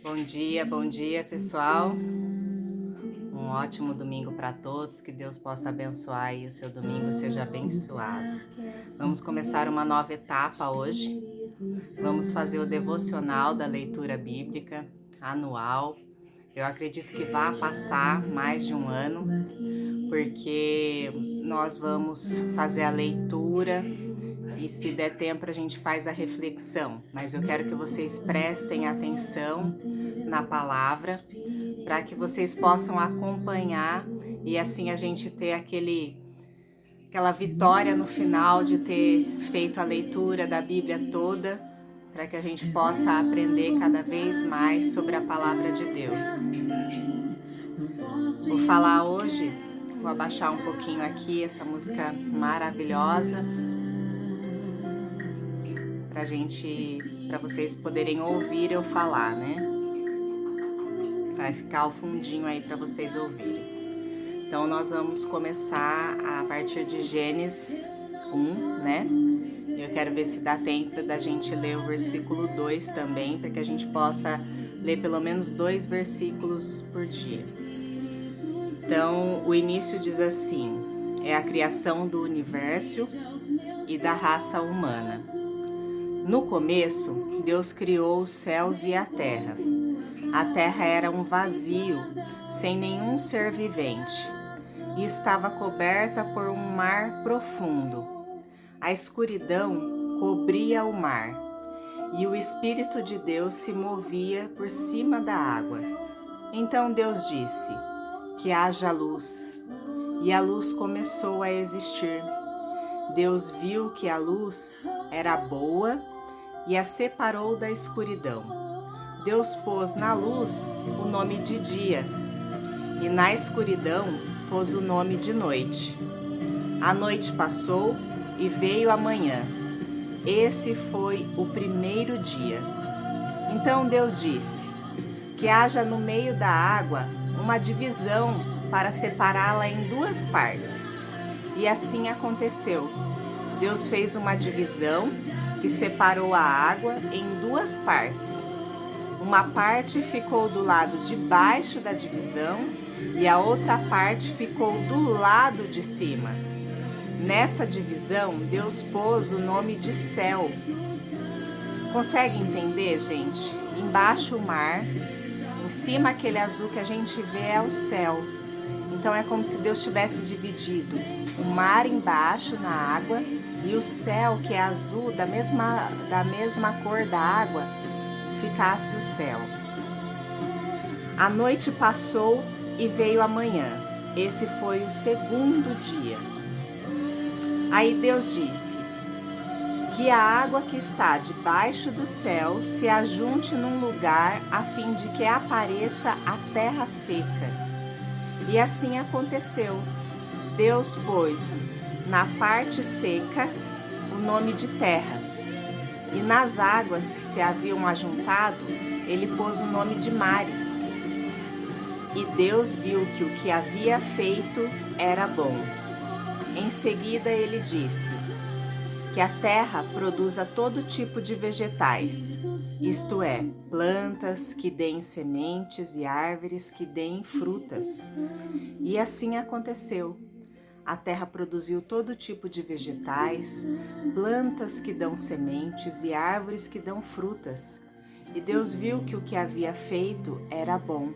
Bom dia, pessoal. Um ótimo domingo para todos. Que Deus possa abençoar e o seu domingo seja abençoado. Vamos começar uma nova etapa hoje. Vamos fazer o devocional da leitura bíblica anual. Eu acredito que vai passar mais de um ano, porque nós vamos fazer a leitura e, se der tempo, a gente faz a reflexão. Mas eu quero que vocês prestem atenção na palavra, para que vocês possam acompanhar e assim a gente ter aquela vitória no final de ter feito a leitura da Bíblia toda, para que a gente possa aprender cada vez mais sobre a palavra de Deus. Vou falar hoje, vou abaixar um pouquinho aqui essa música maravilhosa para vocês poderem ouvir eu falar, né? Vai ficar o fundinho aí para vocês ouvirem. Então nós vamos começar a partir de Gênesis 1, né? Eu quero ver se dá tempo da gente ler o versículo 2 também, para que a gente possa ler pelo menos 2 versículos por dia. Então, o início diz assim: é a criação do universo e da raça humana. No começo, Deus criou os céus e a terra. A terra era um vazio, sem nenhum ser vivente, e estava coberta por um mar profundo. A escuridão cobria o mar, e o Espírito de Deus se movia por cima da água. Então Deus disse: que haja luz, e a luz começou a existir. Deus viu que a luz era boa e a separou da escuridão. Deus pôs na luz o nome de dia, e na escuridão pôs o nome de noite. A noite passou e veio a manhã. Esse foi o primeiro dia. Então Deus disse: que haja no meio da água uma divisão para separá-la em 2 partes. E assim aconteceu. Deus fez uma divisão que separou a água em 2 partes. Uma parte ficou do lado de baixo da divisão e a outra parte ficou do lado de cima. Nessa divisão, Deus pôs o nome de céu. Consegue entender, gente? Embaixo o mar, em cima aquele azul que a gente vê é o céu. Então é como se Deus tivesse dividido o mar embaixo na água e o céu, que é azul, da mesma cor da água, ficasse o céu. A noite passou e veio a manhã. Esse foi o segundo dia. Aí Deus disse: que a água que está debaixo do céu se ajunte num lugar a fim de que apareça a terra seca. E assim aconteceu. Deus pôs na parte seca o nome de terra, e nas águas que se haviam ajuntado, ele pôs o nome de mares. E Deus viu que o que havia feito era bom. Em seguida ele disse: que a terra produza todo tipo de vegetais, isto é, plantas que deem sementes e árvores que deem frutas. E assim aconteceu. A terra produziu todo tipo de vegetais, plantas que dão sementes e árvores que dão frutas. E Deus viu que o que havia feito era bom.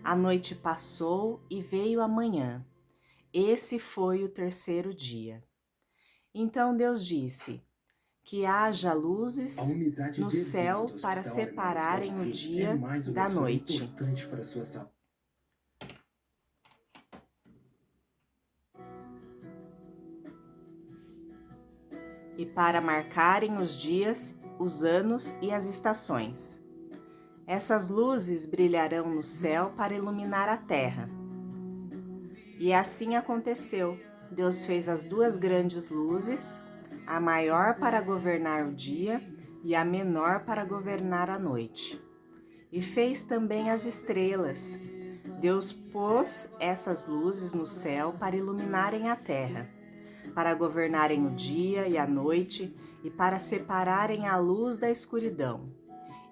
A noite passou e veio a manhã. Esse foi o terceiro dia. Então Deus disse: que haja luzes no céu para separarem o dia da noite. E para marcarem os dias, os anos e as estações. Essas luzes brilharão no céu para iluminar a terra. E assim aconteceu. Deus fez as 2 grandes luzes, a maior para governar o dia e a menor para governar a noite. E fez também as estrelas. Deus pôs essas luzes no céu para iluminarem a terra, para governarem o dia e a noite e para separarem a luz da escuridão.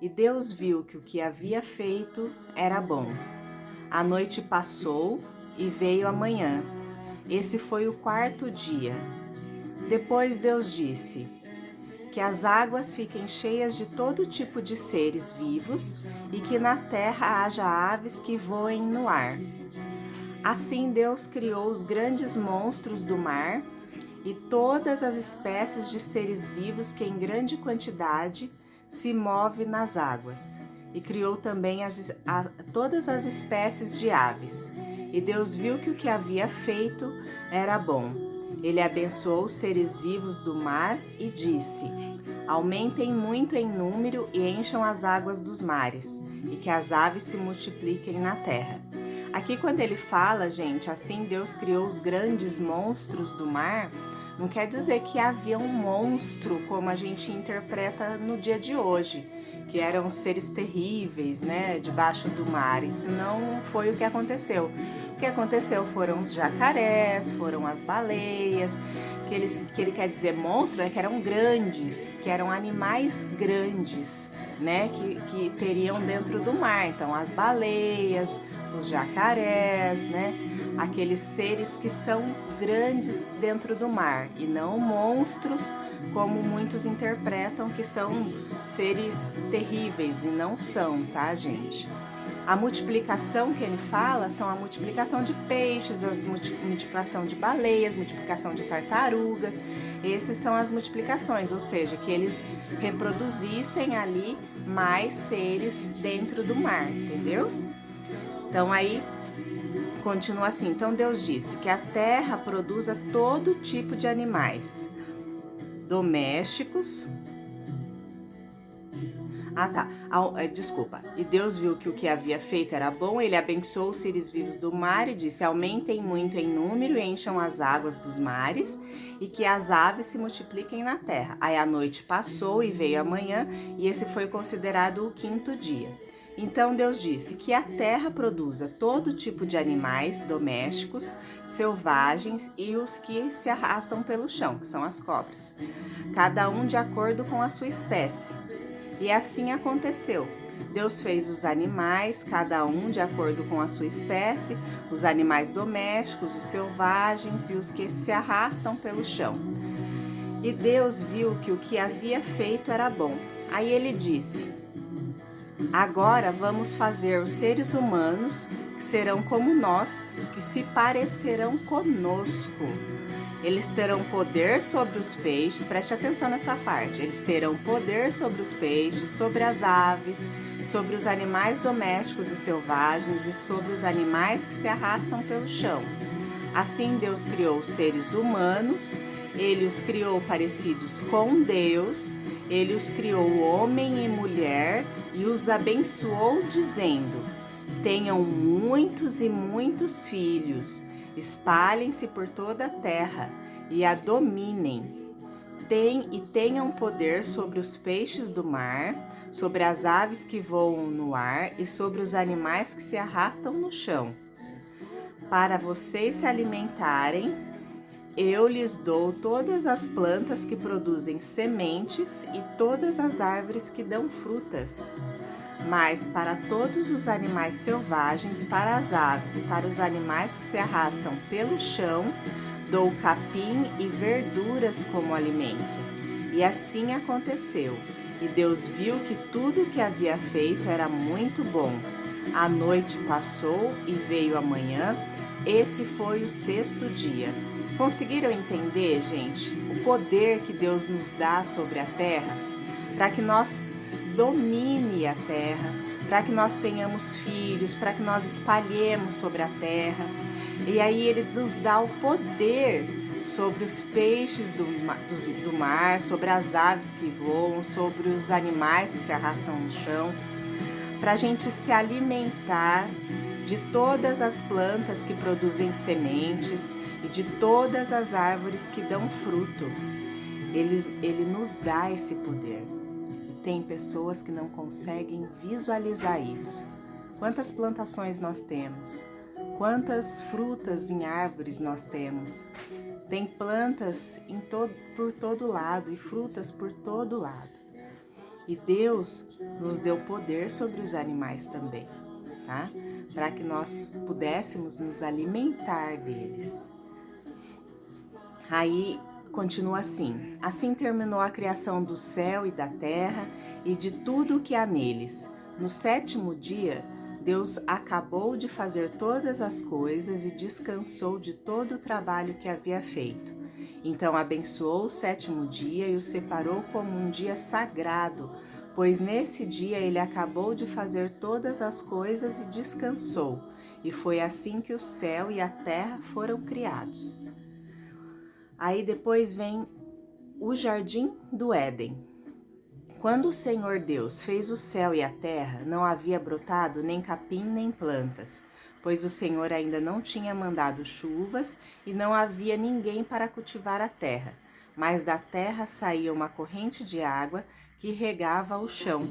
E Deus viu que o que havia feito era bom. A noite passou e veio a manhã. Esse foi o quarto dia. Depois Deus disse: que as águas fiquem cheias de todo tipo de seres vivos e que na terra haja aves que voem no ar. Assim Deus criou os grandes monstros do mar e todas as espécies de seres vivos que em grande quantidade se movem nas águas. E criou também todas as espécies de aves. E Deus viu que o que havia feito era bom. Ele abençoou os seres vivos do mar e disse: aumentem muito em número e encham as águas dos mares, e que as aves se multipliquem na terra. Aqui quando ele fala, gente, assim Deus criou os grandes monstros do mar, não quer dizer que havia um monstro como a gente interpreta no dia de hoje, que eram seres terríveis, né, debaixo do mar. Isso não foi o que aconteceu. O que aconteceu foram os jacarés, foram as baleias, que ele quer dizer monstro, que eram grandes, que eram animais grandes, né, que teriam dentro do mar. Então as baleias, os jacarés, né, aqueles seres que são grandes dentro do mar e não monstros como muitos interpretam, que são seres terríveis, e não são, tá, gente? A multiplicação que ele fala são a multiplicação de peixes, a multiplicação de baleias, multiplicação de tartarugas. Essas são as multiplicações, ou seja, que eles reproduzissem ali mais seres dentro do mar, entendeu? Então aí continua assim. Então Deus disse que a terra produza todo tipo de animais domésticos. Desculpa. E Deus viu que o que havia feito era bom, ele abençoou os seres vivos do mar e disse: aumentem muito em número e encham as águas dos mares, e que as aves se multipliquem na terra. Aí a noite passou e veio a manhã, e esse foi considerado o quinto dia. Então Deus disse que a terra produza todo tipo de animais domésticos, selvagens e os que se arrastam pelo chão, que são as cobras, cada um de acordo com a sua espécie. E assim aconteceu. Deus fez os animais, cada um de acordo com a sua espécie, os animais domésticos, os selvagens e os que se arrastam pelo chão. E Deus viu que o que havia feito era bom. Aí ele disse: agora vamos fazer os seres humanos, que serão como nós, que se parecerão conosco. Eles terão poder sobre os peixes, preste atenção nessa parte. Eles terão poder sobre os peixes, sobre as aves, sobre os animais domésticos e selvagens e sobre os animais que se arrastam pelo chão. Assim Deus criou os seres humanos, ele os criou parecidos com Deus, ele os criou homem e mulher e os abençoou dizendo: tenham muitos e muitos filhos, espalhem-se por toda a terra e a dominem. Tenham poder sobre os peixes do mar, sobre as aves que voam no ar e sobre os animais que se arrastam no chão. Para vocês se alimentarem, eu lhes dou todas as plantas que produzem sementes e todas as árvores que dão frutas. Mas para todos os animais selvagens, para as aves e para os animais que se arrastam pelo chão, dou capim e verduras como alimento. E assim aconteceu. E Deus viu que tudo o que havia feito era muito bom. A noite passou e veio a manhã. Esse foi o sexto dia. Conseguiram entender, gente, o poder que Deus nos dá sobre a terra? Para que nós domine a terra, para que nós tenhamos filhos, para que nós espalhemos sobre a terra. E aí ele nos dá o poder sobre os peixes do mar, sobre as aves que voam, sobre os animais que se arrastam no chão, para a gente se alimentar de todas as plantas que produzem sementes e de todas as árvores que dão fruto. Ele nos dá esse poder. Tem pessoas que não conseguem visualizar isso. Quantas plantações nós temos? Quantas frutas em árvores nós temos? Tem plantas por todo lado e frutas por todo lado. E Deus nos deu poder sobre os animais também, tá? Para que nós pudéssemos nos alimentar deles. Aí continua assim: assim terminou a criação do céu e da terra e de tudo o que há neles. No sétimo dia, Deus acabou de fazer todas as coisas e descansou de todo o trabalho que havia feito. Então abençoou o sétimo dia e o separou como um dia sagrado, pois nesse dia ele acabou de fazer todas as coisas e descansou. E foi assim que o céu e a terra foram criados. Aí depois vem o jardim do Éden. Quando o Senhor Deus fez o céu e a terra, não havia brotado nem capim nem plantas, pois o Senhor ainda não tinha mandado chuvas e não havia ninguém para cultivar a terra. Mas da terra saía uma corrente de água que regava o chão.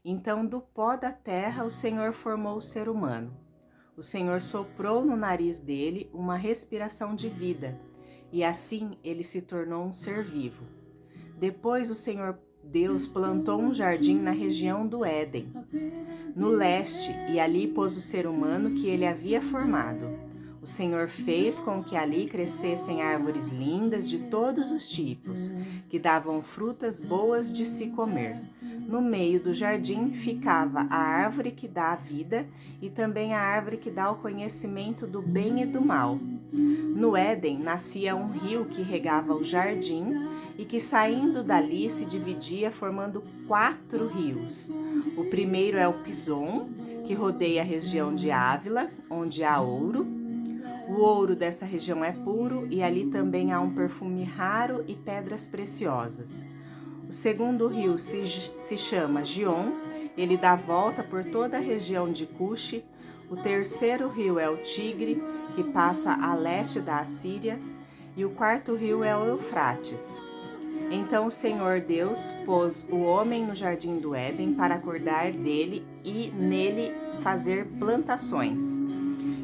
Então do pó da terra o Senhor formou o ser humano. O Senhor soprou no nariz dele uma respiração de vida, e assim ele se tornou um ser vivo. Depois o Senhor Deus plantou um jardim na região do Éden, no leste, e ali pôs o ser humano que ele havia formado. O Senhor fez com que ali crescessem árvores lindas de todos os tipos, que davam frutas boas de se comer. No meio do jardim ficava a árvore que dá a vida e também a árvore que dá o conhecimento do bem e do mal. No Éden nascia um rio que regava o jardim e que, saindo dali, se dividia formando 4 rios. O primeiro é o Pison, que rodeia a região de Ávila, onde há ouro. O ouro dessa região é puro e ali também há um perfume raro e pedras preciosas. O segundo rio se chama Gion, ele dá volta por toda a região de Cuxi. O terceiro rio é o Tigre, que passa a leste da Assíria. E o quarto rio é o Eufrates. Então o Senhor Deus pôs o homem no jardim do Éden para cuidar dele e nele fazer plantações.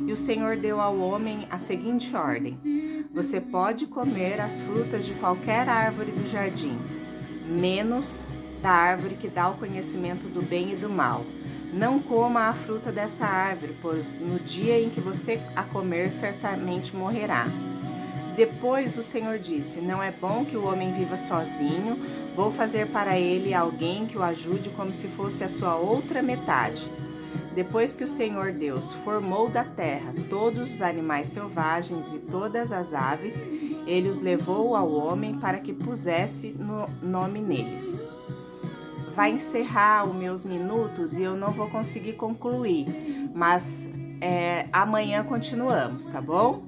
E o Senhor deu ao homem a seguinte ordem: você pode comer as frutas de qualquer árvore do jardim, menos da árvore que dá o conhecimento do bem e do mal. Não coma a fruta dessa árvore, pois no dia em que você a comer, certamente morrerá. Depois o Senhor disse: não é bom que o homem viva sozinho, vou fazer para ele alguém que o ajude como se fosse a sua outra metade. Depois que o Senhor Deus formou da terra todos os animais selvagens e todas as aves, ele os levou ao homem para que pusesse nome neles. Vai encerrar os meus minutos e eu não vou conseguir concluir, mas amanhã continuamos, tá bom?